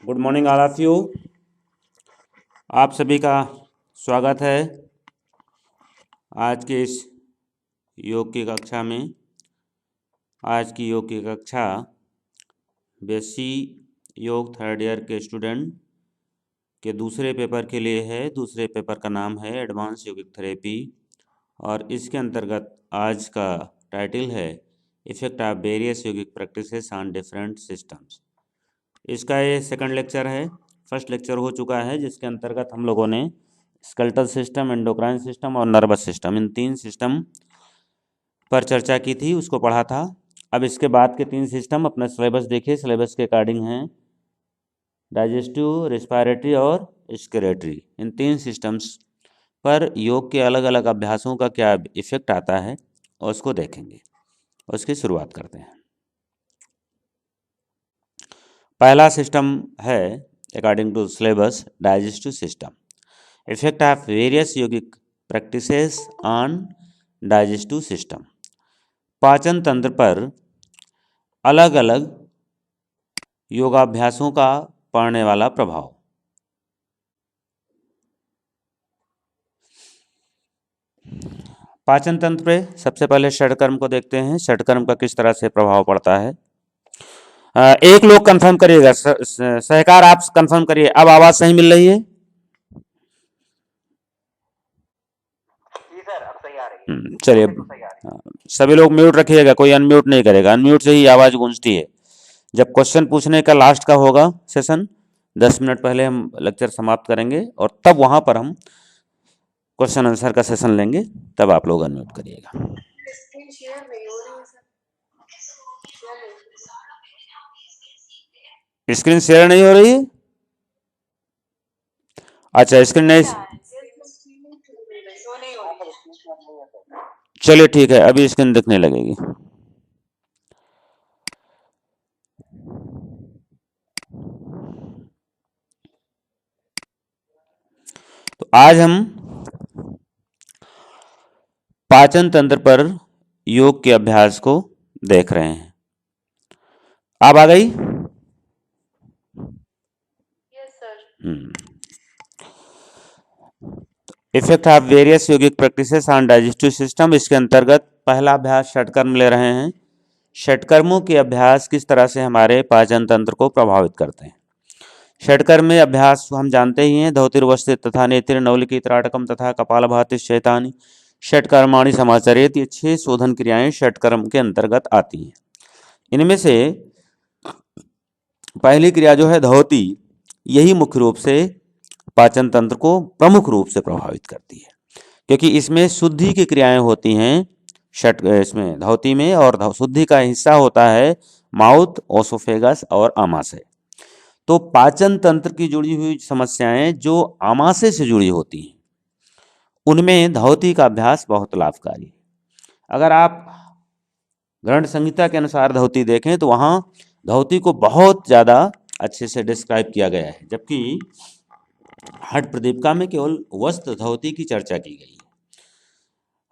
Good morning all of you. आप सभी का स्वागत है आज के इस योग की कक्षा में। आज की योग की कक्षा बीएससी योग थर्ड ईयर के स्टूडेंट के दूसरे पेपर के लिए है। दूसरे पेपर का नाम है एडवांस योगिक थेरेपी और इसके अंतर्गत आज का टाइटल है effect of various yogic practices on different systems. इसका ये सेकंड लेक्चर है। फर्स्ट लेक्चर हो चुका है जिसके अंतर्गत हम लोगों ने स्केलेटल सिस्टम, एंडोक्राइन सिस्टम और नर्वस सिस्टम, इन तीन सिस्टम पर चर्चा की थी, उसको पढ़ा था। अब इसके बाद के तीन सिस्टम अपना सिलेबस देखिए। सिलेबस के अकॉर्डिंग हैं डाइजेस्टिव, रेस्पिरेटरी और एक्सक्रीटरी। इन तीन सिस्टम्स पर योग के अलग अलग अभ्यासों का क्या इफेक्ट आता है और उसको देखेंगे। उसकी शुरुआत करते हैं। पहला सिस्टम है according to syllabus digestive system. Effect of various yogic practices on digestive system. पाचन तंत्र पर अलग अलग योगाभ्यासों का पड़ने वाला प्रभाव। पाचन तंत्र पे सबसे पहले षटकर्म को देखते हैं। षटकर्म का किस तरह से प्रभाव पड़ता है। एक लोग कंफर्म करिएगा, सहकार आप कंफर्म करिए। अब आवाज सही मिल रही है? चलिए, सभी लोग म्यूट रखिएगा, कोई अनम्यूट नहीं करेगा। अनम्यूट से ही आवाज गूंजती है। जब क्वेश्चन पूछने का लास्ट का होगा सेशन, 10 मिनट पहले हम लेक्चर समाप्त करेंगे और तब वहां पर हम क्वेश्चन आंसर का सेशन लेंगे, तब आप लोग अनम्यूट करिएगा। स्क्रीन शेयर नहीं हो रही है? अच्छा, स्क्रीन नहीं, चलिए ठीक है, अभी स्क्रीन दिखने लगेगी। तो आज हम पाचन तंत्र पर योग के अभ्यास को देख रहे हैं। आप आ गई? Yes sir. Effect of various yogic practices on digestive system. इसके अंतर्गत पहला अभ्यास षटकर्म ले रहे हैं। षटकर्मों के अभ्यास किस तरह से हमारे पाचन तंत्र को प्रभावित करते हैं। षटकर्म में अभ्यास हम जानते ही हैं, धौतिर्वस्थित तथा नेतिर नवलिकी त्राटकम तथा कपालभाति शैतानी षटकर्माणि समाचरित। ये 6 शोधन क्रियाएं षटकर्म के अंतर्गत आती हैं। इनमें से पहली क्रिया जो है धौति, यही मुख्य रूप से पाचन तंत्र को प्रमुख रूप से प्रभावित करती है, क्योंकि इसमें शुद्धि की क्रियाएं होती हैं इसमें धौति में, और शुद्धि का हिस्सा होता है माउथ, ओसोफेगस और आमाशय। तो पाचन तंत्र की जुड़ी हुई समस्याएं जो आमाशय से जुड़ी होती हैं, उनमें धौति का अभ्यास बहुत लाभकारी है। अगर आप ग्रंथ संहिता के अनुसार धौति देखें तो वहाँ धौति को बहुत ज़्यादा अच्छे से डिस्क्राइब किया गया है, जबकि हठ प्रदीपिका में केवल वस्त्र धौति की चर्चा की गई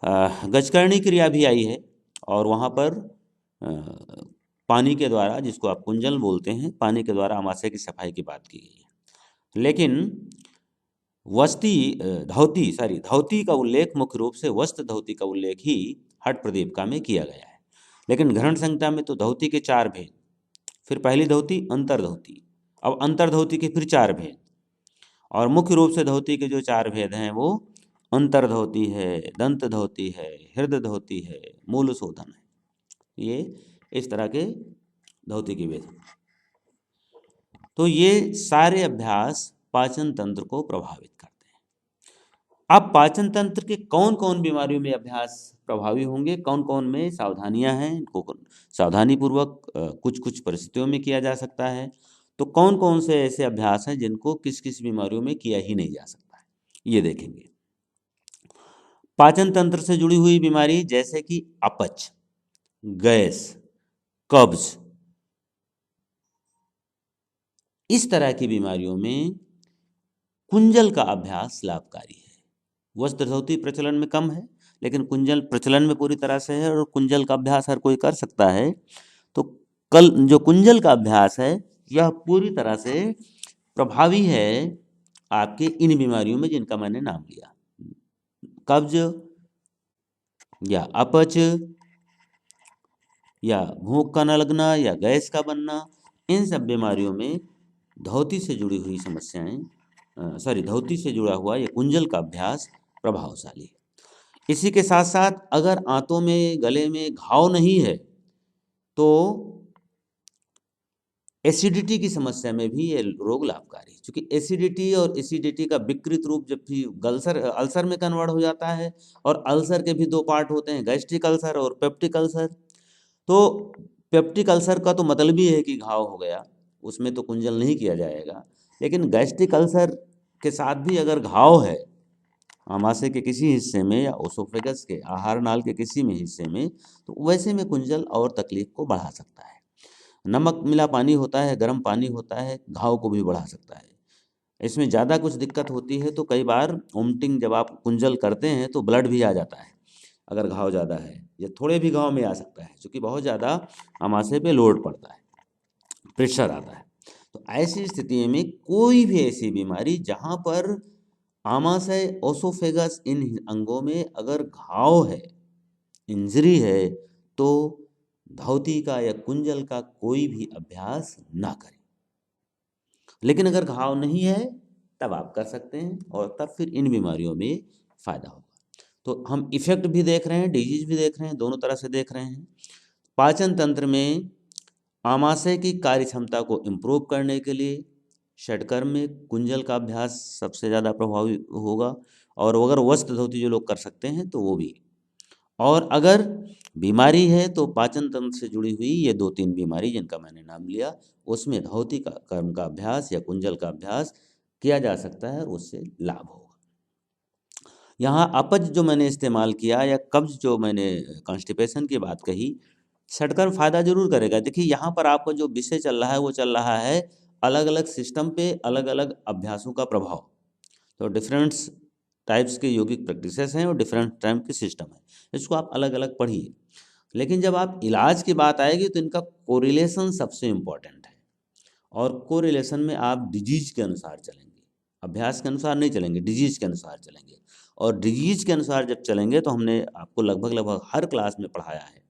है। गजकर्णी क्रिया भी आई है और वहाँ पर पानी के द्वारा, जिसको आप कुंजल बोलते हैं, पानी के द्वारा आमाशय की सफाई की बात की गई है। लेकिन धौति का उल्लेख मुख्य रूप से वस्त्र धौति का उल्लेख ही हठ प्रदीपिका में किया गया है। लेकिन ग्रहण संहिता में तो धौति के 4 भेद, फिर पहली धौति, अंतर्धौति, अब अंतर्धौति के फिर 4 भेद, और मुख्य रूप से धौति के जो 4 भेद हैं वो अंतर्धौति है, दंत धौति है, हृदय धौति है, मूल शोधन है। ये इस तरह के धौति के भेद। तो ये सारे अभ्यास पाचन तंत्र को प्रभावित करते हैं। अब पाचन तंत्र के कौन कौन बीमारियों में अभ्यास प्रभावी होंगे, कौन कौन में सावधानियां हैं, इनको सावधानी पूर्वक कुछ कुछ परिस्थितियों में किया जा सकता है, तो कौन कौन से ऐसे अभ्यास हैं जिनको किस किस बीमारियों में किया ही नहीं जा सकता है, ये देखेंगे। पाचन तंत्र से जुड़ी हुई बीमारी जैसे कि अपच, गैस, कब्ज, इस तरह की बीमारियों में कुंजल का अभ्यास लाभकारी है। वस्त्र धौति प्रचलन में कम है, लेकिन कुंजल प्रचलन में पूरी तरह से है और कुंजल का अभ्यास हर कोई कर सकता है। तो जो कुंजल का अभ्यास है, यह पूरी तरह से प्रभावी है आपके इन बीमारियों में जिनका मैंने नाम लिया, कब्ज या अपच या भूख का न लगना या गैस का बनना। इन सब बीमारियों में धौती से जुड़ी हुई समस्याएं, धौती से जुड़ा हुआ ये कुंजल का अभ्यास प्रभावशाली है। इसी के साथ साथ अगर आंतों में, गले में घाव नहीं है तो एसिडिटी की समस्या में भी ये रोग लाभकारी है, क्योंकि एसिडिटी और एसिडिटी का विकृत रूप जब भी अल्सर में कन्वर्ट हो जाता है, और अल्सर के भी दो पार्ट होते हैं, गैस्ट्रिक अल्सर और पेप्टिक अल्सर। तो पेप्टिक अल्सर का तो मतलब ही है कि घाव हो गया, उसमें तो कुंजल नहीं किया जाएगा। लेकिन गैस्ट्रिक अल्सर के साथ भी अगर घाव है आमाशय के किसी हिस्से में या ओसोफेगस के आहार नाल के किसी में हिस्से में, तो वैसे में कुंजल और तकलीफ को बढ़ा सकता है। नमक मिला पानी होता है, गर्म पानी होता है, घाव को भी बढ़ा सकता है। इसमें ज़्यादा कुछ दिक्कत होती है तो कई बार वोमिटिंग, जब आप कुंजल करते हैं तो ब्लड भी आ जाता है अगर घाव ज़्यादा है, या थोड़े भी घाव में आ सकता है, क्योंकि बहुत ज़्यादा आमाशय पे लोड पड़ता है, प्रेशर आता है। तो ऐसी स्थिति में कोई भी ऐसी बीमारी जहाँ पर आमाशय, ओसोफेगस, इन अंगों में अगर घाव है, इंजरी है, तो धौती का या कुंजल का कोई भी अभ्यास ना करें। लेकिन अगर घाव नहीं है तब आप कर सकते हैं, और तब फिर इन बीमारियों में फ़ायदा होगा। तो हम इफ़ेक्ट भी देख रहे हैं, डिजीज भी देख रहे हैं, दोनों तरह से देख रहे हैं। पाचन तंत्र में आमाशय की कार्य क्षमता को इम्प्रूव करने के लिए षटकर्म में कुंजल का अभ्यास सबसे ज़्यादा प्रभावी होगा, और अगर वस्त्र धोती जो लोग कर सकते हैं तो वो भी। और अगर बीमारी है तो पाचन तंत्र से जुड़ी हुई ये 2-3 बीमारी जिनका मैंने नाम लिया, उसमें धौती का कर्म का अभ्यास या कुंजल का अभ्यास किया जा सकता है और उससे लाभ होगा। यहाँ अपच जो मैंने इस्तेमाल किया, या कब्ज जो मैंने कॉन्स्टिपेशन की बात कही, षटकर्म फायदा जरूर करेगा। देखिए यहाँ पर आपका जो विषय चल रहा है वो चल रहा है अलग अलग सिस्टम पे अलग अलग अभ्यासों का प्रभाव। तो डिफरेंट टाइप्स के योगिक प्रैक्टिसेस हैं और डिफरेंट टाइप के सिस्टम है, इसको आप अलग अलग पढ़िए। लेकिन जब आप इलाज की बात आएगी तो इनका कोरिलेशन सबसे इम्पॉर्टेंट है, और कोरिलेशन में आप डिजीज के अनुसार चलेंगे, अभ्यास के अनुसार नहीं चलेंगे, डिजीज के अनुसार चलेंगे। और डिजीज के अनुसार जब चलेंगे तो हमने आपको लगभग हर क्लास में पढ़ाया है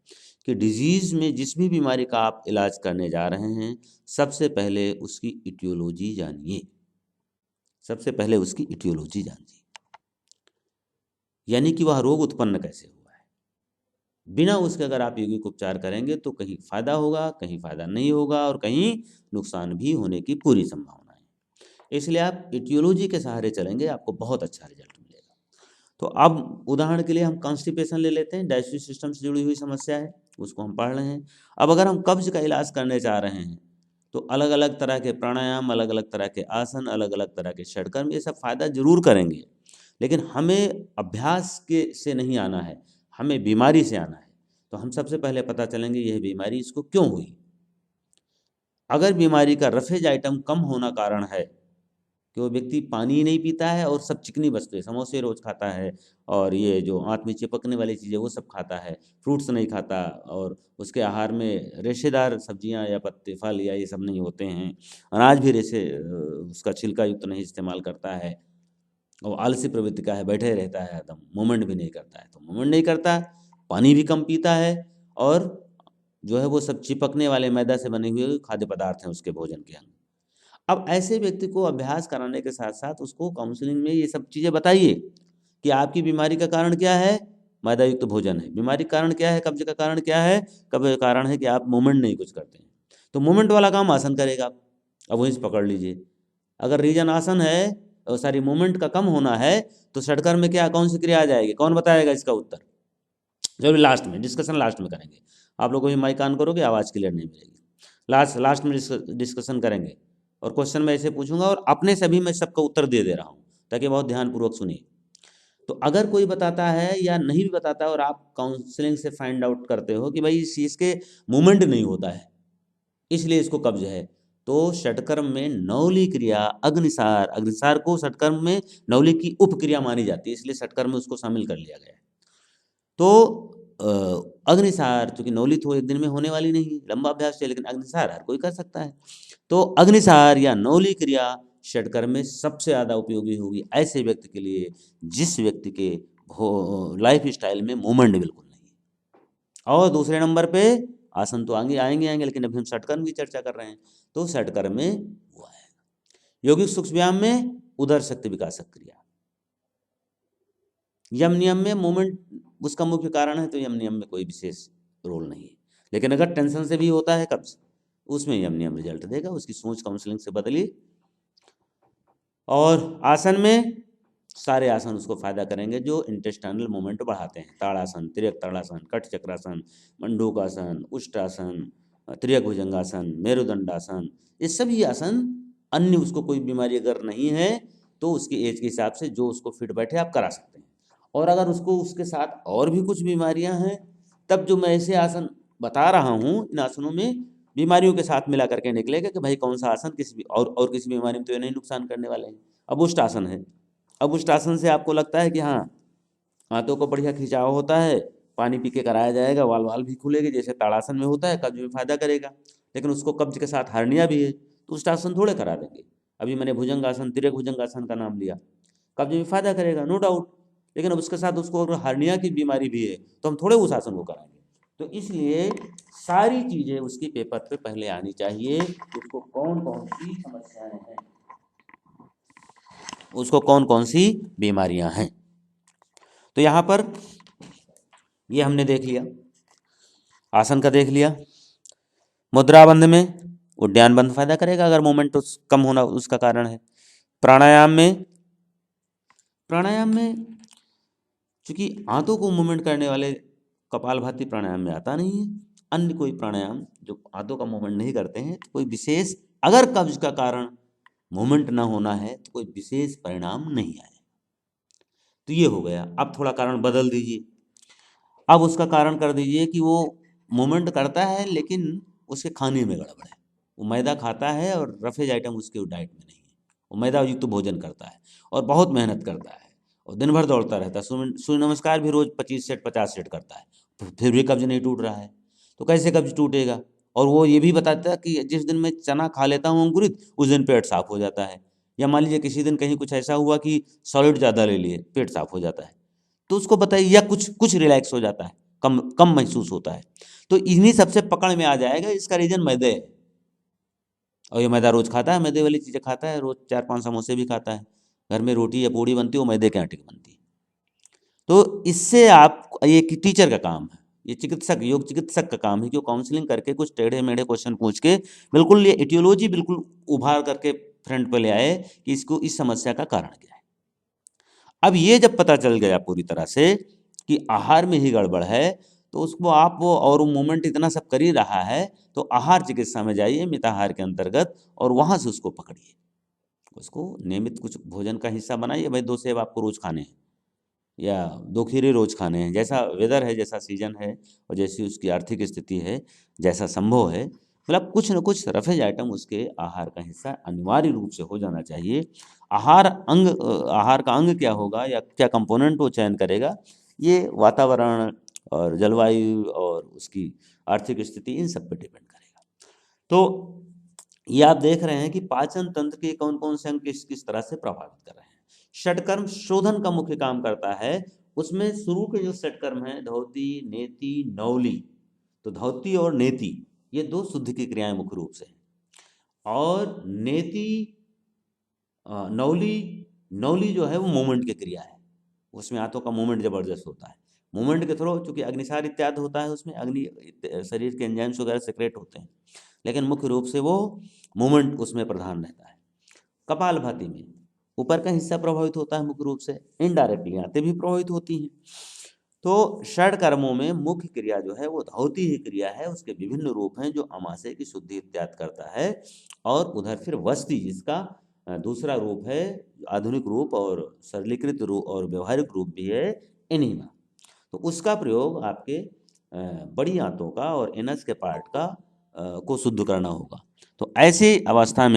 कि डिजीज में जिस भी बीमारी का आप इलाज करने जा रहे हैं, सबसे पहले उसकी इटियोलॉजी जानिए, सबसे पहले उसकी इटियोलॉजी जानिए, यानी कि वह रोग उत्पन्न कैसे हुआ है। बिना उसके अगर आप यौगिक उपचार करेंगे तो कहीं फ़ायदा होगा, कहीं फ़ायदा नहीं होगा, और कहीं नुकसान भी होने की पूरी संभावना है। इसलिए आप इटियोलॉजी के सहारे चलेंगे, आपको बहुत अच्छा रिजल्ट मिलेगा। तो अब उदाहरण के लिए हम कॉन्स्टिपेशन ले लेते हैं, डाइजेस्टिव सिस्टम से जुड़ी हुई समस्या है, उसको हम पढ़ रहे हैं। अब अगर हम कब्ज का इलाज करने जा रहे हैं तो अलग अलग तरह के प्राणायाम, अलग अलग तरह के आसन, अलग अलग तरह के षटकर्म, ये सब फ़ायदा जरूर करेंगे। लेकिन हमें अभ्यास के से नहीं आना है, हमें बीमारी से आना है। तो हम सबसे पहले पता चलेंगे यह बीमारी इसको क्यों हुई। अगर बीमारी का रफेज आइटम कम होना कारण है कि वो व्यक्ति पानी ही नहीं पीता है और सब चिकनी वस्तुएं, समोसे रोज खाता है, और ये जो आंत में चिपकने वाली चीज़ें वो सब खाता है, फ्रूट्स नहीं खाता, और उसके आहार में रेशेदार सब्जियां या पत्ते, फल या ये सब नहीं होते हैं, अनाज भी उसका छिलका युक्त नहीं इस्तेमाल करता है, और आलसी प्रवृत्ति का है, बैठे रहता है, एकदम मूवमेंट भी नहीं करता है। तो मूवमेंट नहीं करता, पानी भी कम पीता है, और जो है वो सब चिपकने वाले मैदा से बने हुए खाद्य पदार्थ हैं उसके भोजन के अंग। अब ऐसे व्यक्ति को अभ्यास कराने के साथ साथ उसको काउंसलिंग में ये सब चीज़ें बताइए कि आपकी बीमारी का कारण क्या है, मैदा युक्त भोजन है। बीमारी का कारण क्या है, कब्ज का कारण क्या है, कब्ज का कारण है कि आप मूवमेंट नहीं कुछ करते हैं। तो मूवमेंट वाला काम आसन करेगा आप, अब वहीं से पकड़ लीजिए। अगर रीजन आसन है और सारी मूवमेंट का कम होना है तो षटकर्म में क्या, कौन सी क्रिया आ जाएगी, कौन बताएगा इसका उत्तर? जरूर लास्ट में, डिस्कशन लास्ट में करेंगे। आप लोगों को भी माइक ऑन करोगे, आवाज़ क्लियर नहीं मिलेगी। लास्ट में डिस्कशन करेंगे, और क्वेश्चन मैं ऐसे पूछूंगा और अपने से भी मैं सबका उत्तर दे रहा हूँ, ताकि बहुत ध्यानपूर्वक सुनिए। तो अगर कोई बताता है या नहीं भी बताता है और आप काउंसलिंग से फाइंड आउट करते हो कि भाई इस चीज़ के मूवमेंट नहीं होता है इसलिए इसको कब्ज है, तो षटकर्म में नौली क्रिया अग्निसार, अग्निसार को षटकर्म में नौली की उपक्रिया मानी जाती है, इसलिए षटकर्म में उसको शामिल कर लिया गया है। तो अग्निसार, चूंकि नौली तो एक दिन में होने वाली नहीं, लंबा अभ्यास है, लेकिन अग्निसार हर कोई कर सकता है। तो अग्निसार या नौली क्रिया षटकर्म में सबसे ज़्यादा उपयोगी होगी ऐसे व्यक्ति के लिए जिस व्यक्ति के लाइफ स्टाइल में मूवमेंट बिल्कुल नहीं है। और दूसरे नंबर पे आसन तो आगे आएंगे, लेकिन अभी हम षटकर्म की चर्चा कर रहे हैं, तो षटकर्म में वो आएगा। यौगिक सूक्ष्म व्यायाम में उदर शक्ति विकासक क्रिया, यम नियम में मूवमेंट उसका मुख्य कारण है, तो यम नियम में कोई विशेष रोल नहीं है। लेकिन अगर टेंशन से भी होता है कब्ज, उसमें यम नियम रिजल्ट देगा, उसकी सोच काउंसलिंग से बदली। और आसन में सारे आसन उसको फायदा करेंगे जो इंटेस्टाइनल मूवमेंट बढ़ाते हैं, ताड़ासन, तिर्यक ताड़ासन, कट चक्रासन, मंडूकासन, उष्टासन, तिर्यक भुजंगासन, मेरुदंडासन, ये सभी आसन अन्य उसको कोई बीमारी अगर नहीं है तो उसकी एज के हिसाब से जो उसको फिट बैठे आप करा सकते हैं। और अगर उसको उसके साथ और भी कुछ बीमारियां हैं, तब जो मैं ऐसे आसन बता रहा हूँ, इन आसनों में बीमारियों के साथ मिला करके निकलेगा कि भाई कौन सा आसन किस और किसी बीमारी में तो ये नहीं नुकसान करने वाले हैं। अब उष्ट आसन है, अब उष्ट आसन से आपको लगता है कि हाँ हाथों को बढ़िया खिंचाव होता है, पानी पी के कराया जाएगा, वाल वाल भी खुलेगी जैसे ताड़ासन में होता है, कब्ज में फायदा करेगा, लेकिन उसको कब्ज के साथ हर्निया भी है तो उष्ट आसन थोड़े करा देंगे। अभी मैंने भुजंगासन, तिर्यक भुजंगासन का नाम लिया, कब्ज में फायदा करेगा नो डाउट, लेकिन अब उसके साथ उसको अगर हर्निया की बीमारी भी है तो हम थोड़े उस आसन को कराएंगे। तो इसलिए सारी चीज़ें उसकी पेपर पे पहले आनी चाहिए, उसको कौन कौन सी समस्याएं हैं, उसको कौन कौन सी बीमारियां हैं। तो यहाँ पर ये हमने देख लिया, आसन का देख लिया। मुद्राबंध में उद्यान बंध फायदा करेगा अगर मोमेंट कम होना उसका कारण है। प्राणायाम में चूंकि हाथों को मूवमेंट करने वाले कपालभाति प्राणायाम में आता नहीं है, अन्य कोई प्राणायाम जो हाथों का मूवमेंट नहीं करते हैं, तो कोई विशेष अगर कब्ज का कारण मूवमेंट ना होना है तो कोई विशेष परिणाम नहीं आए। तो ये हो गया। अब थोड़ा कारण बदल दीजिए, अब उसका कारण कर दीजिए कि वो मूवमेंट करता है लेकिन उसके खाने में गड़बड़ है, वो मैदा खाता है और रफेज आइटम उसके डाइट में नहीं है, वो मैदा युक्त भोजन करता है और बहुत मेहनत करता है और दिन भर दौड़ता रहता है, सूर्य नमस्कार भी रोज 25 सेट 50 सेट करता है, फिर भी कब्ज नहीं टूट रहा है, तो कैसे कब्ज टूटेगा। और वो ये भी बताता है कि जिस दिन मैं चना खा लेता हूँ अंकुरित, उस दिन पेट साफ हो जाता है। या मान लीजिए किसी दिन कहीं कुछ ऐसा हुआ कि सॉलिड ज़्यादा ले लिए, पेट साफ हो जाता है, तो उसको बताइए, या कुछ कुछ रिलैक्स हो जाता है, कम कम महसूस होता है, तो इन्हीं सबसे पकड़ में आ जाएगा इसका रीजन मैदे है। और ये मैदा रोज खाता है, मैदे वाली चीज़ें खाता है, रोज 4-5 समोसे भी खाता है, घर में रोटी या पूड़ी बनती है वो मैदे के आटे की बनती है। तो इससे आप, ये कि टीचर का काम है, ये चिकित्सक, योग चिकित्सक का काम है कि वो काउंसलिंग करके कुछ टेढ़े मेढ़े क्वेश्चन पूछ के बिल्कुल ये एटियोलॉजी बिल्कुल उभार करके फ्रंट पे ले आए कि इसको, इस समस्या का कारण क्या है। अब ये जब पता चल गया पूरी तरह से कि आहार में ही गड़बड़ है, तो उसको आप वो, और वो मूवमेंट इतना सब कर ही रहा है, तो आहार चिकित्सा में जाइए मिताहार के अंतर्गत, और वहाँ से उसको पकड़िए, उसको नियमित कुछ भोजन का हिस्सा बनाइए। भाई 2 सेब आपको रोज खाने हैं या 2 खीरे रोज खाने हैं, जैसा वेदर है, जैसा सीजन है और जैसी उसकी आर्थिक स्थिति है, जैसा संभव है, मतलब कुछ न कुछ रफेज आइटम उसके आहार का हिस्सा अनिवार्य रूप से हो जाना चाहिए। आहार का अंग क्या होगा या क्या कंपोनेंट वो चयन करेगा, ये वातावरण और जलवायु और उसकी आर्थिक स्थिति, इन सब पे डिपेंड करेगा। तो ये आप देख रहे हैं कि पाचन तंत्र के कौन कौन से अंग किस किस तरह से प्रभावित कर रहे हैं। षटकर्म शोधन का मुख्य काम करता है, उसमें शुरू के जो षटकर्म है, धौती, नेति, नौली, तो धौती और नेति ये 2 शुद्ध की क्रियाएं मुख्य रूप से, और नेति, नौली, नौली जो है वो मूवमेंट की क्रिया है, उसमें हाथों का मूवमेंट जबरदस्त होता है, मूवमेंट के थ्रू चूंकि अग्निसार इत्यादि होता है, उसमें अग्नि शरीर के एंजाइम्स वगैरह सेक्रेट होते हैं, लेकिन मुख्य रूप से वो मूवमेंट उसमें प्रधान रहता है। कपालभाति में ऊपर का हिस्सा प्रभावित होता है मुख्य रूप से, इनडायरेक्टली आंतें भी प्रभावित होती हैं। तो षटकर्मों में मुख्य क्रिया जो है वो धौती ही क्रिया है, उसके विभिन्न रूप हैं जो अमाशय की शुद्धि इत्यादि करता है, और उधर फिर वस्ती जिसका दूसरा रूप है, आधुनिक रूप और सरलीकृत रूप और व्यवहारिक रूप भी है एनीमा, तो उसका प्रयोग आपके बड़ी आंतों का और एनस के पार्ट का को शुद्ध करना होगा। तो ऐसी अवस्था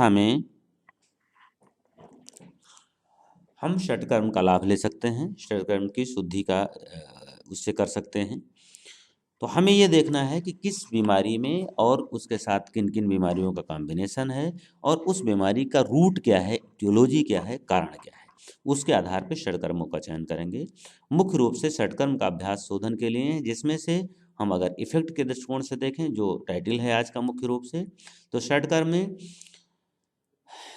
में हम षटकर्म का लाभ ले सकते हैं, षटकर्म की शुद्धि का उससे कर सकते हैं। तो हमें ये देखना है कि किस बीमारी में और उसके साथ किन किन बीमारियों का कॉम्बिनेशन है और उस बीमारी का रूट क्या है, टियोलॉजी क्या है, कारण क्या है। उसके आधार पर षटकर्मों का चयन करेंगे। मुख्य रूप से षटकर्म का अभ्यास शोधन के लिए है, जिसमें से हम अगर इफेक्ट के दृष्टिकोण से देखें, जो टाइटल है आज का मुख्य रूप से, तो षटकर्म में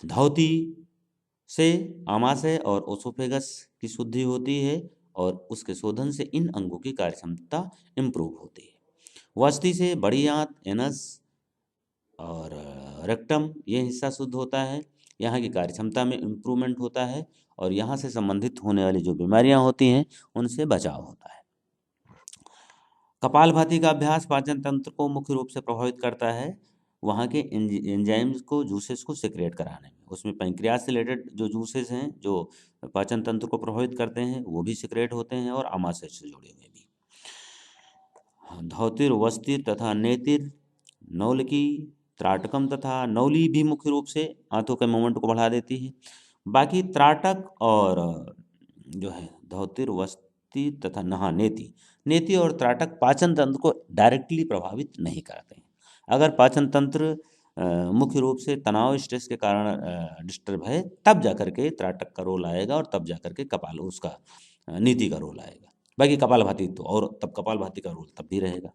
धौती से आमाशय और ओसोफेगस की शुद्धि होती है और उसके शोधन से इन अंगों की कार्यक्षमता इम्प्रूव होती है। वस्ती से बड़ी आंत, एनस और रेक्टम, ये हिस्सा शुद्ध होता है। यहाँ की कार्यक्षमता में इम्प्रूवमेंट होता है और यहाँ से संबंधित होने वाली जो बीमारियाँ होती हैं उनसे बचाव होता है। कपालभाति का अभ्यास पाचन तंत्र को मुख्य रूप से प्रभावित करता है, वहाँ के एंजाइम्स को, जूसेस को सिक्रिएट कराने में। उसमें पैंक्रियाज से रिलेटेड जो जूसेस हैं जो पाचन तंत्र को प्रभावित करते हैं वो भी सिक्रिएट होते हैं और आमाशय से जुड़े हुए भी। धौतिर, वस्तिर तथा नेतिर, नौलकी, त्राटकम तथा नौली भी मुख्य रूप से आंतों के मूवमेंट को बढ़ा देती है। बाकी त्राटक और जो है धौतिर, वस्ती तथा नेति, नेति और त्राटक पाचन तंत्र को डायरेक्टली प्रभावित नहीं करते हैं। अगर पाचन तंत्र मुख्य रूप से तनाव, स्ट्रेस के कारण डिस्टर्ब है, तब जाकर के त्राटक का रोल आएगा और तब जाकर के कपाल उसका नीति का रोल आएगा। बाकी कपालभाति तो, और तब कपालभाति का रोल तब भी रहेगा।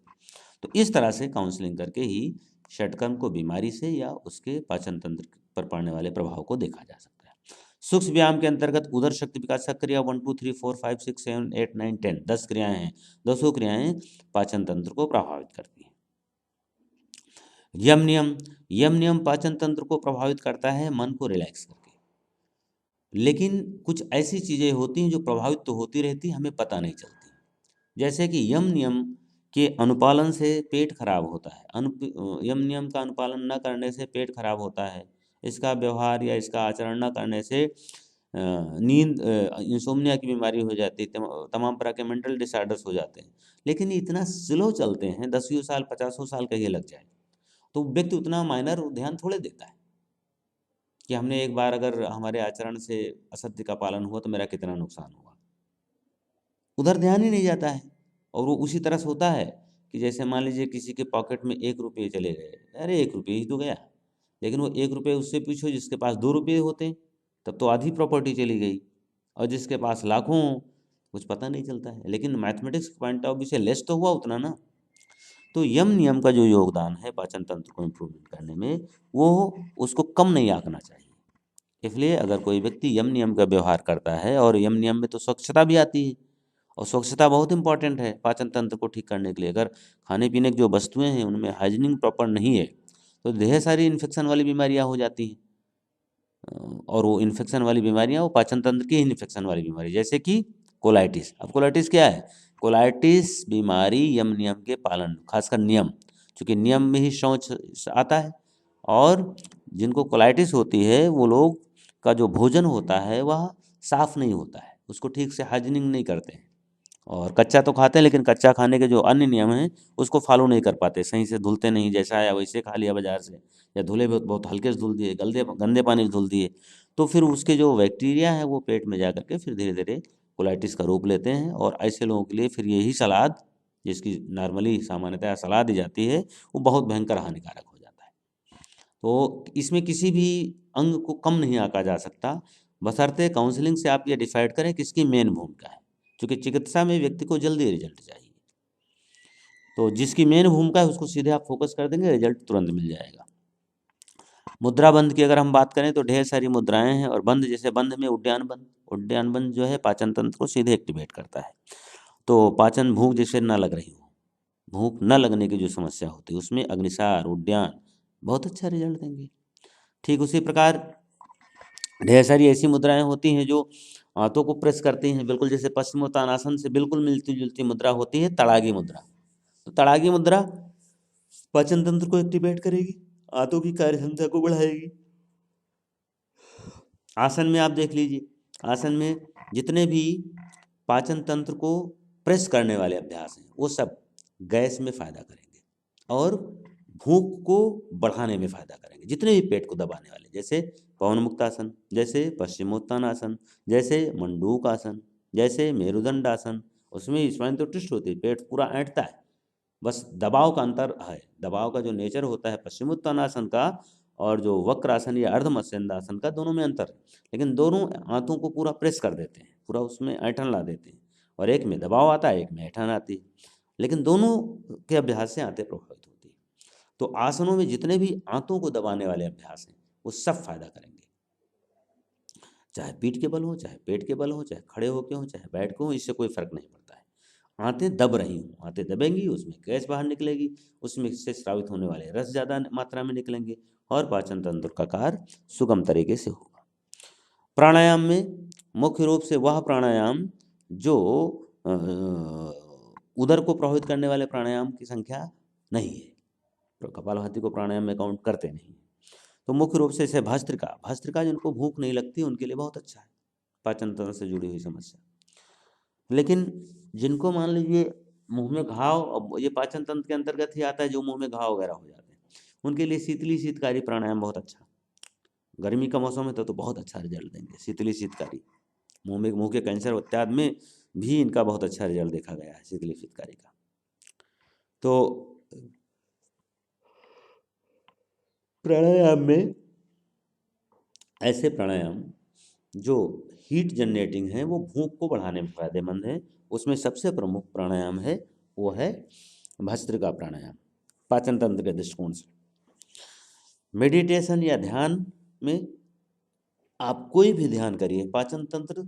तो इस तरह से काउंसलिंग करके ही षटकर्म को बीमारी से या उसके पाचन तंत्र पर पड़ने वाले प्रभाव को देखा जा सकता है। सूक्ष्म व्यायाम के अंतर्गत उदर शक्ति विकास क्रिया 1 2 3 4 5 6 7 8 9 10 10 क्रियाएं हैं। 10 क्रियाएं पाचन तंत्र को प्रभावित करती हैं। यम नियम पाचन तंत्र को प्रभावित करता है मन को रिलैक्स करके। लेकिन कुछ ऐसी चीज़ें होती हैं जो प्रभावित तो होती रहती, हमें पता नहीं चलती। जैसे कि यम नियम के अनुपालन से पेट खराब होता है। यम नियम का अनुपालन न करने से पेट खराब होता है। इसका व्यवहार या इसका आचरण न करने से नींद, इंसोम्निया की बीमारी हो जाती है, तमाम तरह के मेंटल डिसऑर्डर्स हो जाते हैं। लेकिन ये इतना स्लो चलते हैं, 10 साल 50 साल कहीं लग जाए, तो व्यक्ति उतना माइनर ध्यान थोड़े देता है कि हमने एक बार अगर हमारे आचरण से असत्य का पालन हुआ तो मेरा कितना नुकसान हुआ। उधर ध्यान ही नहीं जाता है और वो उसी तरह से होता है कि जैसे मान लीजिए किसी के पॉकेट में 1 रुपये चले गए, अरे 1 रुपये ही तो गया। लेकिन वो 1 रुपये उससे पूछो जिसके पास 2 रुपये होते, तब तो आधी प्रॉपर्टी चली गई। और जिसके पास लाखों हों, कुछ पता नहीं चलता है। लेकिन मैथमेटिक्स पॉइंट ऑफ व्यू से लेस तो हुआ उतना ना। तो यम नियम का जो योगदान है पाचन तंत्र को इम्प्रूवमेंट करने में, वो उसको कम नहीं आंकना चाहिए। इसलिए अगर कोई व्यक्ति यम नियम का व्यवहार करता है, और यम नियम में तो स्वच्छता भी आती है, और स्वच्छता बहुत इंपॉर्टेंट है पाचन तंत्र को ठीक करने के लिए। अगर खाने पीने की जो वस्तुएं हैं उनमें हाइजीनिंग प्रॉपर नहीं है तो ढेर सारी इन्फेक्शन वाली बीमारियां हो जाती हैं। और वो इन्फेक्शन वाली बीमारियां वो पाचन तंत्र की इन्फेक्शन वाली बीमारी, जैसे कि कोलाइटिस। अब कोलाइटिस क्या है? कोलाइटिस बीमारी यम नियम के पालन, खासकर नियम, क्योंकि नियम में ही शौच आता है। और जिनको कोलाइटिस होती है वो लोग का जो भोजन होता है वह साफ नहीं होता है, उसको ठीक से हाइजीनिंग नहीं करते हैं। और कच्चा तो खाते हैं, लेकिन कच्चा खाने के जो अन्य नियम हैं उसको फॉलो नहीं कर पाते, सही से धुलते नहीं, जैसा आया वैसे खा लिया बाजार से, या धुले बहुत बहुत हल्के से धुल दिए, गंदे पानी से धुल दिए, तो फिर उसके जो बैक्टीरिया है वो पेट में जा करके फिर धीरे धीरे कोलाइटिस का रूप लेते हैं। और ऐसे लोगों के लिए फिर यही सलाद, जिसकी नॉर्मली सामान्यतः सलाह दी जाती है, वो बहुत भयंकर हानिकारक हो जाता है। तो इसमें किसी भी अंग को कम नहीं आंका जा सकता, बशर्ते काउंसलिंग से आप ये डिसाइड करें कि इसकी मेन भूमिका है। क्योंकि चिकित्सा में व्यक्ति को जल्दी रिजल्ट चाहिए, तो जिसकी मेन भूमिका है उसको सीधे आप फोकस कर देंगे, रिजल्ट तुरंत मिल जाएगा। मुद्रा बंध की अगर हम बात करें तो ढेर सारी मुद्राएं हैं, और बंध, जैसे बंध में उड्डयन बंध जो है पाचन तंत्र को सीधे एक्टिवेट करता है। तो पाचन, भूख जैसे न लग रही हो, भूख न लगने की जो समस्या होती है उसमें अग्निसार, उड्डयन बहुत अच्छा रिजल्ट देंगे। ठीक उसी प्रकार ढेर सारी ऐसी मुद्राएं होती हैं जो हाथों को प्रेस करती हैं, बिल्कुल जैसे पश्चिमोत्तानासन से बिल्कुल मिलती जुलती मुद्रा होती है तड़ागी मुद्रा। तो तड़ागी मुद्रा पाचन तंत्र को एक्टिवेट करेगी, हाथों की कार्यक्षमता को बढ़ाएगी। आसन में आप देख लीजिए, आसन में जितने भी पाचन तंत्र को प्रेस करने वाले अभ्यास हैं वो सब गैस में फ़ायदा करेंगे और भूख को बढ़ाने में फ़ायदा करेंगे। जितने भी पेट को दबाने वाले, जैसे पवन मुक्तासन, जैसे पश्चिमोत्तानासन, जैसे मंडूक आसन, जैसे मेरुदंड आसन, उसमें स्पाइन तो ट्विस्ट होती है, पेट पूरा ऐंठता है, बस दबाव का अंतर है। दबाव का जो नेचर होता है पश्चिमोत्तानासन का और जो वक्रासन या अर्ध मत्स्यंदासन का, दोनों में अंतर है। लेकिन दोनों हाथों को पूरा प्रेस कर देते हैं, पूरा उसमें ऐंठन ला देते हैं, और एक में दबाव आता है, एक में ऐंठन आती है। लेकिन दोनों के अभ्यास से आंतें प्रभावित होती है। तो आसनों में जितने भी आंतों को दबाने वाले अभ्यास हैं वो सब फायदा करेंगे, चाहे पीठ के बल हो, चाहे पेट के बल हो, चाहे खड़े होके हो, चाहे बैठ के हो, इससे कोई फर्क नहीं पड़ता है। आंतें दब रही हों, आंतें दबेंगी, उसमें गैस बाहर निकलेगी, उसमें से स्रावित होने वाले रस ज़्यादा मात्रा में निकलेंगे और पाचन तंत्र का कार्य सुगम तरीके से होगा। प्राणायाम में मुख्य रूप से वह प्राणायाम जो उदर को प्रभावित करने वाले प्राणायाम की संख्या नहीं है, तो कपालभाति को प्राणायाम में काउंट करते नहीं। तो मुख्य रूप से इसे भस्त्रिका, भस्त्रिका जिनको भूख नहीं लगती उनके लिए बहुत अच्छा है, पाचन तंत्र से जुड़ी हुई समस्या। लेकिन जिनको मान लीजिए मुंह में घाव, अब ये पाचन तंत्र के अंतर्गत ही आता है, जो मुंह में घाव वगैरह हो जाते हैं, उनके लिए शीतली शीतकारी प्राणायाम बहुत अच्छा। गर्मी का मौसम है तो बहुत अच्छा रिजल्ट देंगे शीतली शीतकारी। मुंह के कैंसर इत्यादि में भी इनका बहुत अच्छा रिजल्ट देखा गया है शीतली शीतकारी का। तो प्राणायाम में ऐसे प्राणायाम जो हीट जनरेटिंग है, वो भूख को बढ़ाने में फायदेमंद है। उसमें सबसे प्रमुख प्राणायाम है वो है भस्त्रिका प्राणायाम, पाचन तंत्र के दृष्टिकोण से। मेडिटेशन या ध्यान में आप कोई भी ध्यान करिए, पाचन तंत्र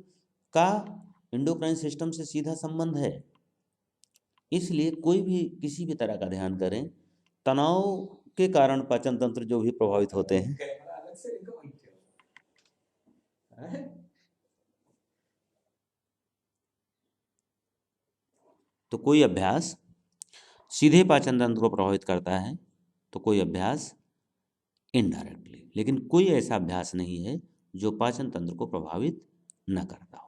का एंडोक्राइन सिस्टम से सीधा संबंध है। इसलिए कोई भी किसी भी तरह का ध्यान करें, तनाव के कारण पाचन तंत्र जो भी प्रभावित होते हैं, तो कोई अभ्यास सीधे पाचन तंत्र को प्रभावित करता है, तो कोई अभ्यास इनडायरेक्टली। लेकिन कोई ऐसा अभ्यास नहीं है जो पाचन तंत्र को प्रभावित न करता हो।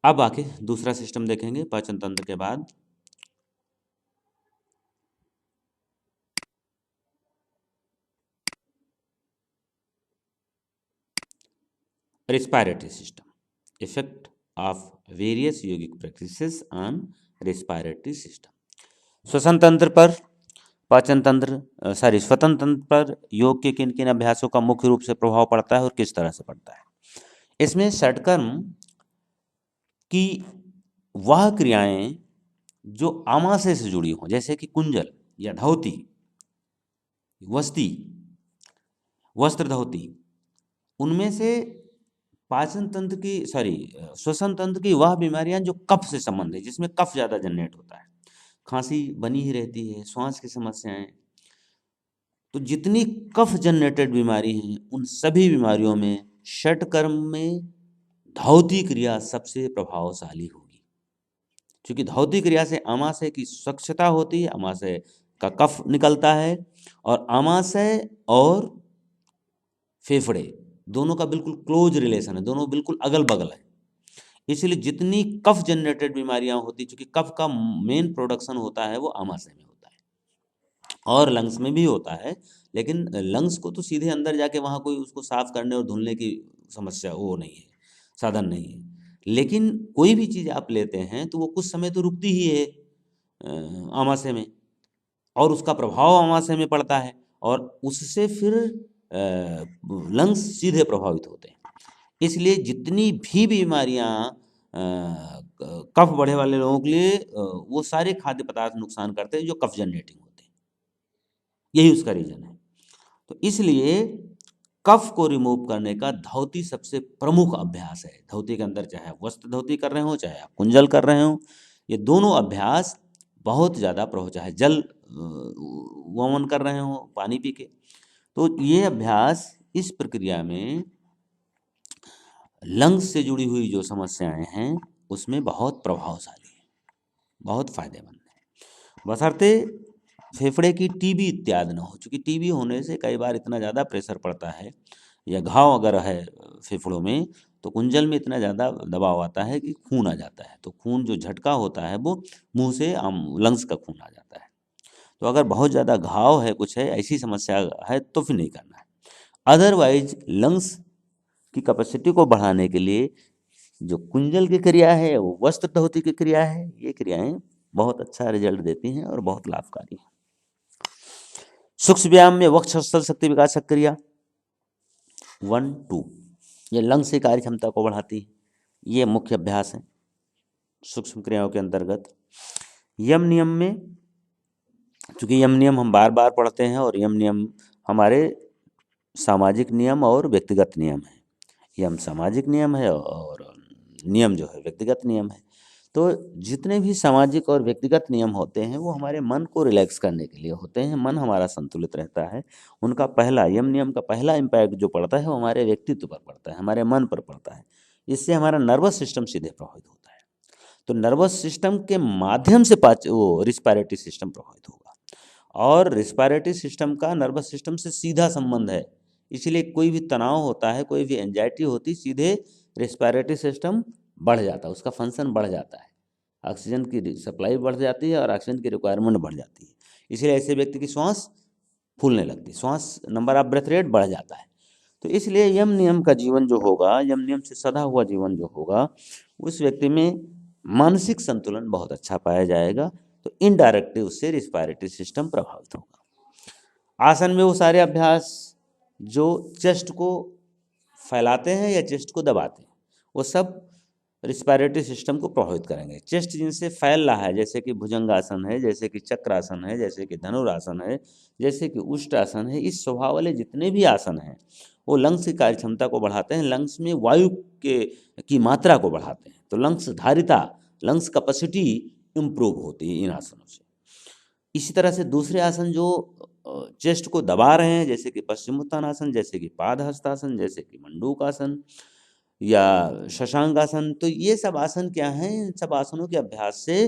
अब आके दूसरा सिस्टम देखेंगे पाचन तंत्र के बाद। Respiratory system, effect of various yogic practices on respiratory system. श्वसन तंत्र पर पाचन तंत्र श्वसन तंत्र पर योग के किन किन अभ्यासों का मुख्य रूप से प्रभाव पड़ता है और किस तरह से पड़ता है। इसमें षटकर्म की वह क्रियाएं जो आमाशय से जुड़ी हों, जैसे कि कुंजल या धौती, वस्ती, वस्त्र धौती, उनमें से पाचन तंत्र की श्वसन तंत्र की वह बीमारियां जो कफ से संबंधित है, जिसमें कफ ज़्यादा जनरेट होता है, खांसी बनी ही रहती है, श्वास की समस्याएं, तो जितनी कफ जनरेटेड बीमारी हैं उन सभी बीमारियों में षटकर्म में धौती क्रिया सबसे प्रभावशाली होगी। क्योंकि धौती क्रिया से आमाशय की स्वच्छता होती है, आमाशय का कफ निकलता है, और आमाशय और फेफड़े दोनों का बिल्कुल क्लोज रिलेशन है, दोनों बिल्कुल अगल बगल है। इसलिए जितनी कफ जनरेटेड बीमारियां होती, क्योंकि कफ का मेन प्रोडक्शन होता है वो आमाशय में होता है और लंग्स में भी होता है, लेकिन लंग्स को तो सीधे अंदर जाके वहाँ कोई उसको साफ करने और धुलने की समस्या वो नहीं है, साधन नहीं है। लेकिन कोई भी चीज़ आप लेते हैं तो वो कुछ समय तो रुकती ही है आमाशय में, और उसका प्रभाव आमाशय में पड़ता है, और उससे फिर लंग्स सीधे प्रभावित होते हैं। इसलिए जितनी भी बीमारियां कफ बढ़े वाले लोगों के लिए वो सारे खाद्य पदार्थ नुकसान करते हैं जो कफ जनरेटिंग होते हैं, यही उसका रीजन है। तो इसलिए कफ को रिमूव करने का धौती सबसे प्रमुख अभ्यास है। धौती के अंदर चाहे आप वस्त्र धौती कर रहे हो, चाहे आप कुंजल कर रहे हो, ये दोनों अभ्यास बहुत ज़्यादा प्रभाव, चाहे जल वमन कर रहे हो पानी पी के, तो ये अभ्यास इस प्रक्रिया में लंग्स से जुड़ी हुई जो समस्याएं हैं उसमें बहुत प्रभावशाली है, बहुत फायदेमंद है, बशर्ते फेफड़े की टीबी इत्यादि ना हो। चूँकि टीबी होने से कई बार इतना ज़्यादा प्रेशर पड़ता है, या घाव अगर है फेफड़ों में, तो कुंजल में इतना ज़्यादा दबाव आता है कि खून आ जाता है, तो खून जो झटका होता है वो मुंह से लंग्स का खून आ जाता है। तो अगर बहुत ज़्यादा घाव है, कुछ है, ऐसी समस्या है, तो फिर नहीं करना है। अदरवाइज लंग्स की कैपेसिटी को बढ़ाने के लिए जो कुंजल की क्रिया है वो वस्त्र धोती की क्रिया है। ये क्रियाएं बहुत अच्छा रिजल्ट देती हैं और बहुत लाभकारी हैं। सूक्ष्म व्यायाम में वक्षस्थल शक्ति विकासक क्रिया 1, 2 ये लंग्स की कार्य क्षमता को बढ़ाती है। ये मुख्य अभ्यास है सूक्ष्म क्रियाओं के अंतर्गत। यम नियम में, चूंकि यम नियम हम बार बार पढ़ते हैं और यम नियम हमारे सामाजिक नियम और व्यक्तिगत नियम है। यम सामाजिक नियम है और नियम जो है व्यक्तिगत नियम है। तो जितने भी सामाजिक और व्यक्तिगत नियम होते हैं वो हमारे मन को रिलैक्स करने के लिए होते हैं, मन हमारा संतुलित रहता है। उनका पहला यम नियम का पहला इम्पैक्ट जो पड़ता है वो हमारे व्यक्तित्व पर पड़ता है, हमारे मन पर पड़ता है। इससे हमारा नर्वस सिस्टम सीधे प्रभावित होता है। तो नर्वस सिस्टम के माध्यम से वो रिस्पायरेटरी सिस्टम प्रभावित होगा और रिस्पायरेटरी सिस्टम का नर्वस सिस्टम से सीधा संबंध है। इसलिए कोई भी तनाव होता है, कोई भी एंजाइटी होती, सीधे रिस्पायरेटरी सिस्टम बढ़ जाता है, उसका फंक्शन बढ़ जाता है, ऑक्सीजन की सप्लाई बढ़ जाती है और ऑक्सीजन की रिक्वायरमेंट बढ़ जाती है। इसलिए ऐसे व्यक्ति की श्वास फूलने लगती है, श्वास नंबर ऑफ ब्रेथ रेट बढ़ जाता है। तो इसलिए यम नियम का जीवन जो होगा, यम नियम से सदा हुआ जीवन जो होगा, उस व्यक्ति में मानसिक संतुलन बहुत अच्छा पाया जाएगा। तो इनडायरेक्टली उससे रिस्पायरेटरी सिस्टम प्रभावित होगा। आसन में वो सारे अभ्यास जो चेस्ट को फैलाते हैं या चेस्ट को दबाते हैं, वो सब रिस्पायरेटरी सिस्टम को प्रभावित करेंगे। चेस्ट जिनसे फैल रहा है, जैसे कि भुजंगासन है, जैसे कि चक्रासन है, जैसे कि धनुरासन है, जैसे कि उष्टासन है, इस स्वभाव वाले जितने भी आसन हैं वो लंग्स की कार्य क्षमता को बढ़ाते हैं, लंग्स में वायु की मात्रा को बढ़ाते हैं। तो लंग्स धारिता, लंग्स कैपेसिटी इम्प्रूव होती है इन आसनों से। इसी तरह से दूसरे आसन जो चेस्ट को दबा रहे हैं, जैसे कि पश्चिमोत्तानासन, जैसे कि पादहस्तासन, जैसे कि मंडूकासन या शशांकासन, तो ये सब आसन क्या हैं? इन सब आसनों के अभ्यास से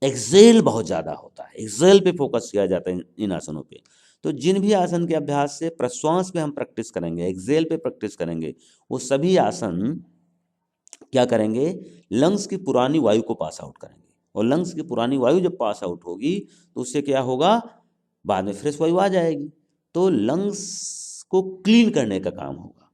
एक्सेल बहुत ज़्यादा होता है, एक्सेल पे फोकस किया जाता है इन आसनों पे। तो जिन भी आसन के अभ्यास से प्रश्वास पे हम प्रैक्टिस करेंगे, एक्सेल पे प्रैक्टिस करेंगे, वो सभी आसन क्या करेंगे? लंग्स की पुरानी वायु को पास आउट करेंगे। और लंग्स की पुरानी वायु जब पास आउट होगी तो उससे क्या होगा? बाद में फ्रेश वायु आ जाएगी, तो लंग्स को क्लीन करने का काम होगा।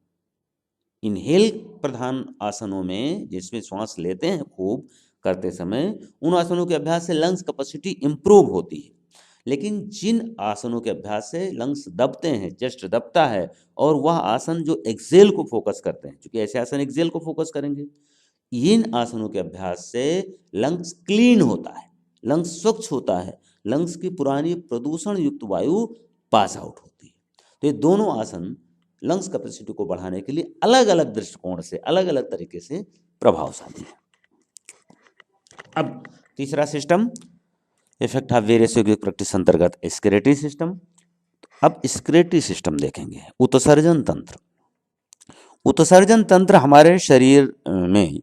इनहेल प्रधान आसनों में, जिसमें श्वास लेते हैं खूब करते समय, उन आसनों के अभ्यास से लंग्स कैपेसिटी इंप्रूव होती है। लेकिन जिन आसनों के अभ्यास से लंग्स दबते हैं, चेस्ट दबता है, और वह आसन जो एक्सेल को फोकस करते हैं, क्योंकि ऐसे आसन एक्सेल को फोकस करेंगे, इन आसनों के अभ्यास से लंग्स क्लीन होता है, लंग्स स्वच्छ होता है, लंग्स की पुरानी प्रदूषण युक्त वायु पास आउट होती है। तो ये दोनों आसन लंग्स कैपेसिटी को बढ़ाने के लिए अलग अलग दृष्टिकोण से, अलग अलग तरीके से प्रभावशाली है। अब तीसरा system, effect of various yogic practice अंतर्गत एक्सक्रीटरी सिस्टम। अब एक्सक्रीटरी सिस्टम देखेंगे। उत्सर्जन तंत्र। उत्सर्जन तंत्र हमारे शरीर में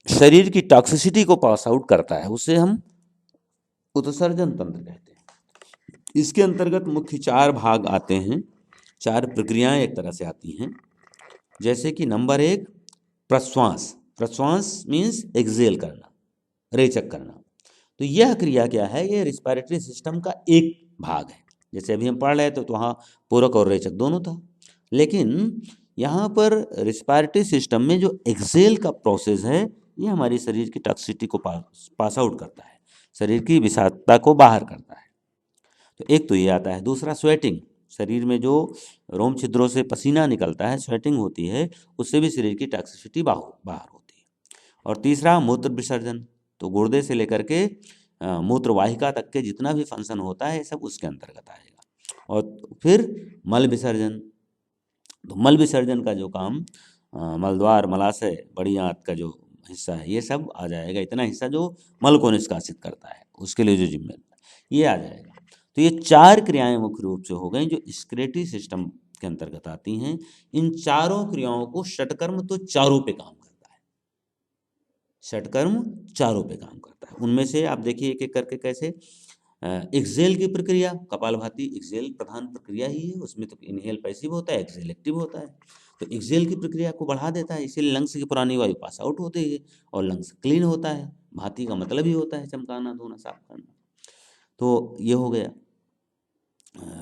शरीर की टॉक्सिसिटी को पास आउट करता है, उसे हम उत्सर्जन तंत्र कहते हैं। इसके अंतर्गत मुख्य 4 भाग आते हैं, 4 प्रक्रियाएं एक तरह से आती हैं। जैसे कि नंबर 1 प्रश्वास। प्रश्वास मीन्स एक्सेल करना, रेचक करना। तो यह क्रिया क्या है? यह रिस्पायरेटरी सिस्टम का एक भाग है। जैसे अभी हम पढ़ रहे थे तो वहाँ पूरक और रेचक दोनों था, लेकिन यहाँ पर रिस्पायरेटरी सिस्टम में जो एक्सेल का प्रोसेस है, ये हमारी शरीर की टॉक्सिसिटी को पास आउट करता है, शरीर की विषाक्तता को बाहर करता है। तो एक तो ये आता है। दूसरा स्वेटिंग, शरीर में जो रोम छिद्रों से पसीना निकलता है, स्वेटिंग होती है, उससे भी शरीर की टॉक्सिसिटी बाहर होती है। और तीसरा मूत्र विसर्जन, तो गुर्दे से लेकर के मूत्र वाहिका तक के जितना भी फंक्शन होता है सब उसके अंतर्गत आएगा। और फिर मल विसर्जन, तो मल विसर्जन का जो काम मलद्वार, मलाशय, बड़ी आंत का जो हिस्सा है, ये सब आ जाएगा। इतना हिस्सा जो मल को निष्कासित करता है, उसके लिए जो जिम्मेदार, ये आ जाएगा। तो ये 4 क्रियाएं मुख्य रूप से हो गई जो एक्सक्रीटरी सिस्टम के अंतर्गत आती हैं। इन चारों क्रियाओं को षटकर्म तो चारों पे काम करता है, षटकर्म चारों पे काम करता है। उनमें से आप देखिए एक एक करके कैसे। एक्सेल की प्रक्रिया, कपालभाति एक्सेल प्रधान प्रक्रिया ही है, उसमें तो इनहेल पैसिव होता है, एक्सेल एक्टिव होता है। तो एक्सेल की प्रक्रिया को बढ़ा देता है, इसीलिए लंग्स की पुरानी वायु पास आउट होती है और लंग्स क्लीन होता है। भांति का मतलब ही होता है चमकाना, धोना, साफ करना। तो ये हो गया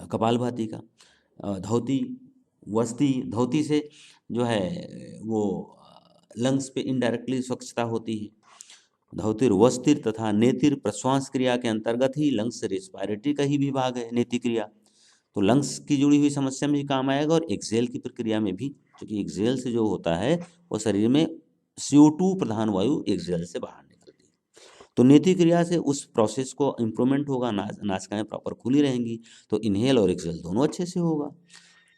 कपालभाति का। धोती, वस्ती, धोती से जो है वो लंग्स पे इनडायरेक्टली स्वच्छता होती है। धौतिर वस्तिर तथा नेतिर प्रश्वास क्रिया के अंतर्गत ही लंग्स रेस्पिरेटरी का ही विभाग है नेति क्रिया। तो लंग्स की जुड़ी हुई समस्या में भी काम आएगा और एक्सेल की प्रक्रिया में भी, क्योंकि एक्सेल से जो होता है वो शरीर में CO2 प्रधान वायु एक्सेल से बाहर निकलती है। तो नेति क्रिया से उस प्रोसेस को इम्प्रूवमेंट होगा, नासिकाएं प्रॉपर खुली रहेंगी, तो इनहेल और एक्सेल दोनों अच्छे से होगा।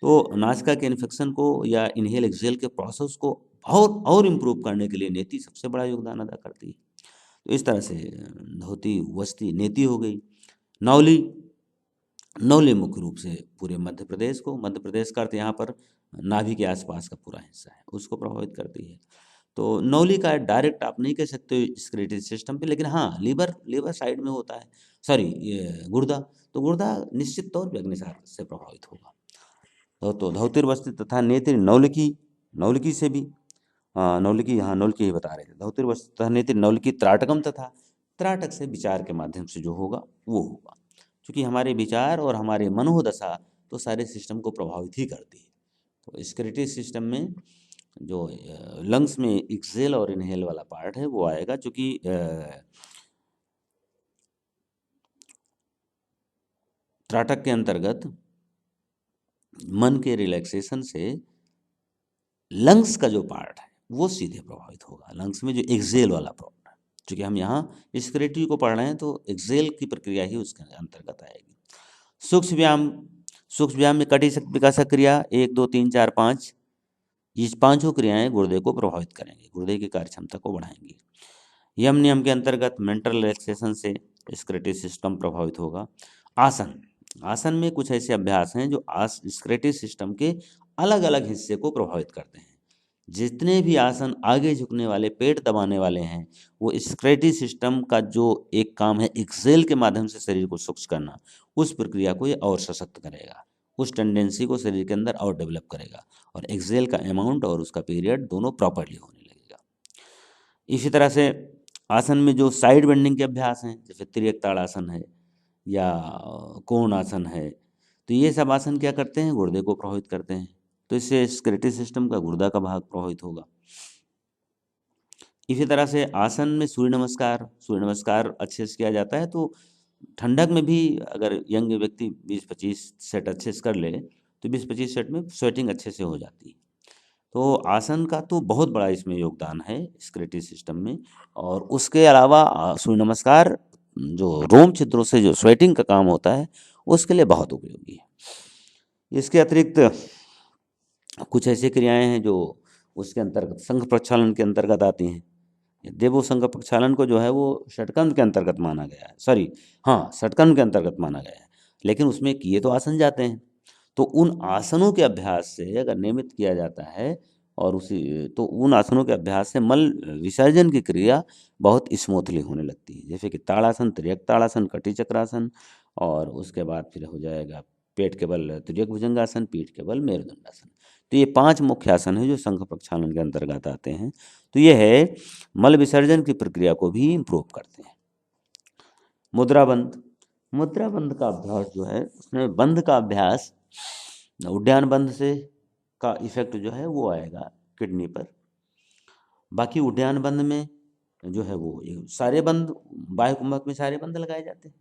तो नासिका के इन्फेक्शन को या इनहेल एक्सेल के प्रोसेस को और इम्प्रूव करने के लिए नेति सबसे बड़ा योगदान अदा करती है। तो इस तरह से धोती वस्ती नेति हो गई। नौली, नौली मुख्य रूप से पूरे मध्य प्रदेश को, मध्य प्रदेश का अर्थ यहाँ पर नाभि के आसपास का पूरा हिस्सा है, उसको प्रभावित करती है। तो नौली का डायरेक्ट आप नहीं कह सकते स्क्लेरोटिक सिस्टम पे, लेकिन हाँ लीवर साइड में होता है, सॉरी ये गुर्दा, तो गुर्दा निश्चित तौर पर अग्निसार से प्रभावित होगा। तो धौतिर वस्ती तथा नेत्र नौलिकी से भी नौलिकी, हाँ नौलिकी ही बता रहे थे। धौतिर वस्ती तथा नेत्र नौलिकी त्राटकम तथा त्राटक से विचार के माध्यम से जो होगा वो होगा, क्योंकि हमारे विचार और हमारे मनोदशा तो सारे सिस्टम को प्रभावित ही करती है। तो एक्सक्रीटरी सिस्टम में जो लंग्स में एक्सेल और इनहेल वाला पार्ट है वो आएगा, क्योंकि त्राटक के अंतर्गत मन के रिलैक्सेशन से लंग्स का जो पार्ट है वो सीधे प्रभावित होगा। लंग्स में जो एक्सेल वाला प्रॉब्लम है, क्योंकि हम यहाँ एक्सक्रीटरी को पढ़ रहे हैं तो एक्सेल की प्रक्रिया ही उसके अंतर्गत आएगी। सूक्ष्म व्यायाम में कटी शक्ति विकासक क्रिया 1 2 3 4 5, ये पांचों क्रियाएं गुर्दे को प्रभावित करेंगी, गुर्दे की कार्य क्षमता को बढ़ाएंगी। यम नियम के अंतर्गत मेंटल रिलैक्सेशन से एक्सक्रीटरी सिस्टम प्रभावित होगा। आसन में कुछ ऐसे अभ्यास हैं जो एक्सक्रीटरी सिस्टम के अलग अलग हिस्से को प्रभावित करते हैं। जितने भी आसन आगे झुकने वाले, पेट दबाने वाले हैं, वो एक्सक्रीटरी सिस्टम का जो एक काम है एक्सेल के माध्यम से शरीर को सूक्ष्म करना, उस प्रक्रिया को ये और सशक्त करेगा, उस टेंडेंसी को शरीर के अंदर और डेवलप करेगा, और एक्सेल का अमाउंट और उसका पीरियड दोनों प्रॉपरली होने लगेगा। इसी तरह से आसन में जो साइड बेंडिंग के अभ्यास हैं, जैसे तिर्यक ताड़ासन है या कोण आसन है, तो ये सब आसन क्या करते हैं, गुर्दे को प्रभावित करते हैं। तो इससे एक्सक्रीटरी सिस्टम का गुर्दा का भाग प्रभावित होगा। इसी तरह से आसन में सूर्य नमस्कार अच्छे से किया जाता है, तो ठंडक में भी अगर यंग व्यक्ति 20-25 सेट अच्छे से कर ले तो 20-25 सेट में स्वेटिंग अच्छे से हो जाती है। तो आसन का तो बहुत बड़ा इसमें योगदान है एक्सक्रीटरी सिस्टम में। और उसके अलावा सूर्य नमस्कार जो रोम छिद्रों से जो स्वेटिंग का काम होता है उसके लिए बहुत उपयोगी है। इसके अतिरिक्त कुछ ऐसी क्रियाएं हैं जो उसके अंतर्गत संघ प्रक्षालन के अंतर्गत आती हैं। देवो संघ प्रक्षालन को जो है वो षटकंध के अंतर्गत माना गया है, षटकंध के अंतर्गत माना गया है, लेकिन उसमें किए तो आसन जाते हैं। तो उन आसनों के अभ्यास से अगर नियमित किया जाता है और उन आसनों के अभ्यास से मल विसर्जन की क्रिया बहुत स्मूथली होने लगती है। जैसे कि ताड़ासन, तिर्यक ताड़ासन, कटी चक्रासन, और उसके बाद फिर हो जाएगा पेट के बल तिर्यक भुजंगासन, पीठ के बल मेरुदंडासन। तो ये 5 मुख्य आसन है जो संघ प्रक्षालन के अंतर्गत आते हैं। तो ये है मल विसर्जन की प्रक्रिया को भी इम्प्रूव करते हैं। मुद्रा बंध का अभ्यास जो है, उसमें बंध का अभ्यास उड्डयन बंध से का इफेक्ट जो है वो आएगा किडनी पर। बाकी उड्डयन बंध में जो है वो सारे बंध, बाह्य कुंभक में सारे बंध लगाए जाते हैं,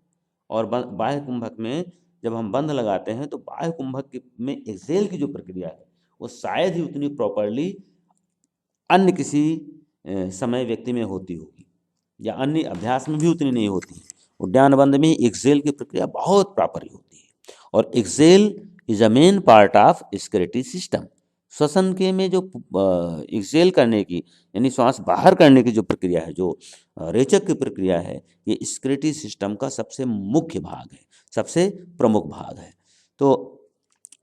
और बाह्य कुंभक में जब हम बंध लगाते हैं तो बाह्य कुंभक में एक्सेल की जो प्रक्रिया है वो शायद ही उतनी प्रॉपरली अन्य किसी समय व्यक्ति में होती होगी, या अन्य अभ्यास में भी उतनी नहीं होती। उड्डयन बंध में एक्सेल की प्रक्रिया बहुत प्रॉपरली होती है, और excel is a main part of excretory system. श्वसन के में जो एक्सेल करने की यानी श्वास बाहर करने की जो प्रक्रिया है, जो रेचक की प्रक्रिया है, ये एक्सक्रीटरी सिस्टम का सबसे मुख्य भाग है, सबसे प्रमुख भाग है। तो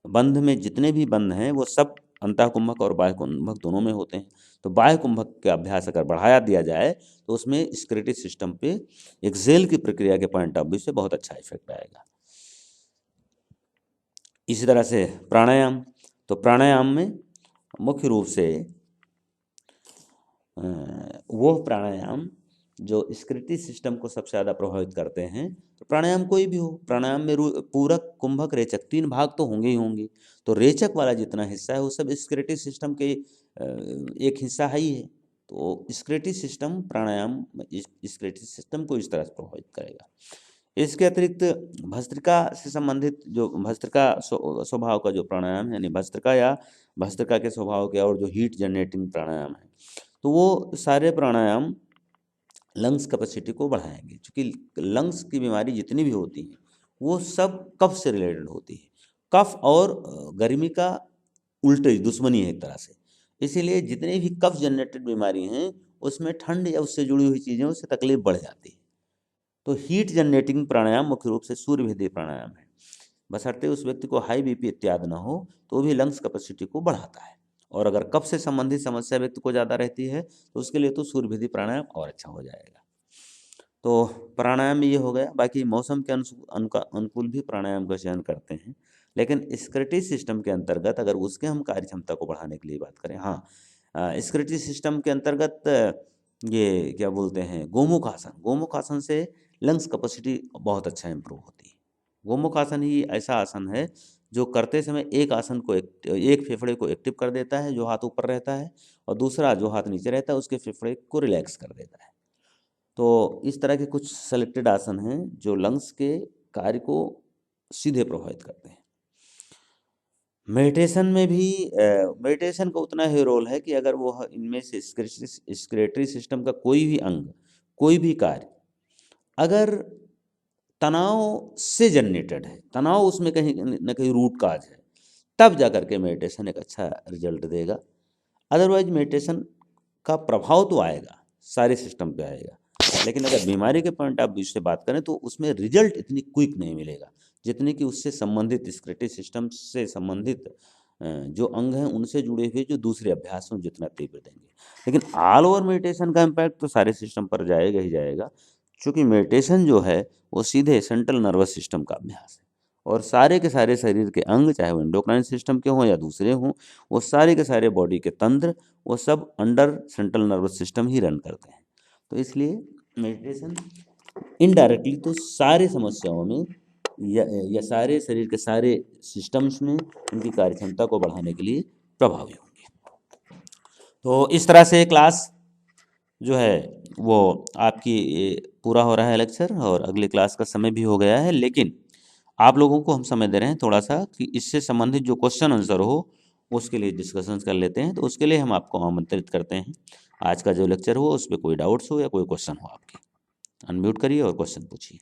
बंध में जितने भी बंध हैं वो सब अंतः कुंभक और बाह्य कुंभक दोनों में होते हैं। तो बाह्य कुंभक का अभ्यास अगर बढ़ाया दिया जाए तो उसमें एक्सक्रीटरी सिस्टम पे एक्सेल की प्रक्रिया के पॉइंट ऑफ व्यू से बहुत अच्छा इफेक्ट आएगा। इसी तरह से प्राणायाम, तो प्राणायाम में मुख्य रूप से वो प्राणायाम जो एक्सक्रीटरी सिस्टम को सबसे ज़्यादा प्रभावित करते हैं। तो प्राणायाम कोई भी हो, प्राणायाम में पूरक, कुंभक, रेचक 3 भाग तो होंगे ही होंगे। तो रेचक वाला जितना हिस्सा है वो सब एक्सक्रीटरी सिस्टम के एक हिस्सा है ही है। तो स्क्रेटरी सिस्टम प्राणायाम स्क्रेटरी सिस्टम को इस तरह से प्रभावित करेगा। इसके अतिरिक्त भस्त्रिका से संबंधित जो भस्त्रिका स्वभाव का जो प्राणायाम है, यानी भस्त्रिका या भस्त्रिका के स्वभाव के और जो हीट जनरेटिंग प्राणायाम है, तो वो सारे प्राणायाम लंग्स कैपेसिटी को बढ़ाएंगे। क्योंकि लंग्स की बीमारी जितनी भी होती हैं वो सब कफ से रिलेटेड होती है। कफ और गर्मी का उल्टे दुश्मनी है एक तरह से। इसीलिए जितने भी कफ जनरेटेड बीमारी हैं उसमें ठंड या उससे जुड़ी हुई चीज़ें, उससे तकलीफ बढ़ जाती है। तो हीट जनरेटिंग प्राणायाम मुख्य रूप से सूर्यभेदी प्राणायाम है। बशर्ते उस व्यक्ति को हाई बीपी इत्यादि ना हो तो भी लंग्स कैपेसिटी को बढ़ाता है। और अगर कफ से संबंधित समस्या व्यक्ति को ज़्यादा रहती है तो उसके लिए तो सूर्यभेदी प्राणायाम और अच्छा हो जाएगा। तो प्राणायाम ये हो गया। बाकी मौसम के अनुकूल भी प्राणायाम का चयन करते हैं, लेकिन स्क्रेटरी सिस्टम के अंतर्गत अगर उसके हम कार्य क्षमता को बढ़ाने के लिए बात करें, हाँ, स्क्रेटरी सिस्टम के अंतर्गत ये क्या बोलते हैं, गोमुख आसन। गोमुख आसन से लंग्स कैपेसिटी बहुत अच्छा इम्प्रूव होती है। गोमुख आसन ही ऐसा आसन है जो करते समय एक आसन को एक फेफड़े को एक्टिव कर देता है जो हाथ ऊपर रहता है, और दूसरा जो हाथ नीचे रहता है उसके फेफड़े को रिलैक्स कर देता है। तो इस तरह के कुछ सेलेक्टेड आसन हैं जो लंग्स के कार्य को सीधे प्रभावित करते हैं। मेडिटेशन में भी मेडिटेशन का उतना ही रोल है कि अगर वो इनमें से स्क्रेटरी सिस्टम का कोई भी अंग, कोई भी कार्य अगर तनाव से जनरेटेड है, तनाव उसमें कहीं न कहीं रूट काज है, तब जा करके मेडिटेशन एक अच्छा रिजल्ट देगा। अदरवाइज मेडिटेशन का प्रभाव तो आएगा, सारे सिस्टम पे आएगा, लेकिन अगर बीमारी के पॉइंट ऑफ व्यू से बात करें तो उसमें रिजल्ट इतनी क्विक नहीं मिलेगा जितनी कि उससे संबंधित स्क्रेटरी सिस्टम से संबंधित जो अंग हैं उनसे जुड़े हुए जो दूसरे अभ्यास में जितना तीव्र देंगे। लेकिन ऑल ओवर मेडिटेशन का इम्पैक्ट तो सारे सिस्टम पर जाएगा ही जाएगा, क्योंकि मेडिटेशन जो है वो सीधे सेंट्रल नर्वस सिस्टम का अभ्यास है। और सारे के सारे शरीर के अंग, चाहे वो एंडोक्राइन सिस्टम के हों या दूसरे हों, वो सारे के सारे बॉडी के तंत्र, वो सब अंडर सेंट्रल नर्वस सिस्टम ही रन करते हैं। तो इसलिए मेडिटेशन इनडायरेक्टली तो सारे समस्याओं में या सारे शरीर के सारे सिस्टम्स में उनकी कार्यक्षमता को बढ़ाने के लिए प्रभावी होंगे। तो इस तरह से क्लास जो है वो आपकी पूरा हो रहा है लेक्चर, और अगली क्लास का समय भी हो गया है। लेकिन आप लोगों को हम समय दे रहे हैं थोड़ा सा कि इससे संबंधित जो क्वेश्चन आंसर हो उसके लिए डिस्कशंस कर लेते हैं। तो उसके लिए हम आपको आमंत्रित करते हैं। आज का जो लेक्चर हो उस पर कोई डाउट्स हो या कोई क्वेश्चन हो आपके, अनम्यूट करिए और क्वेश्चन पूछिए।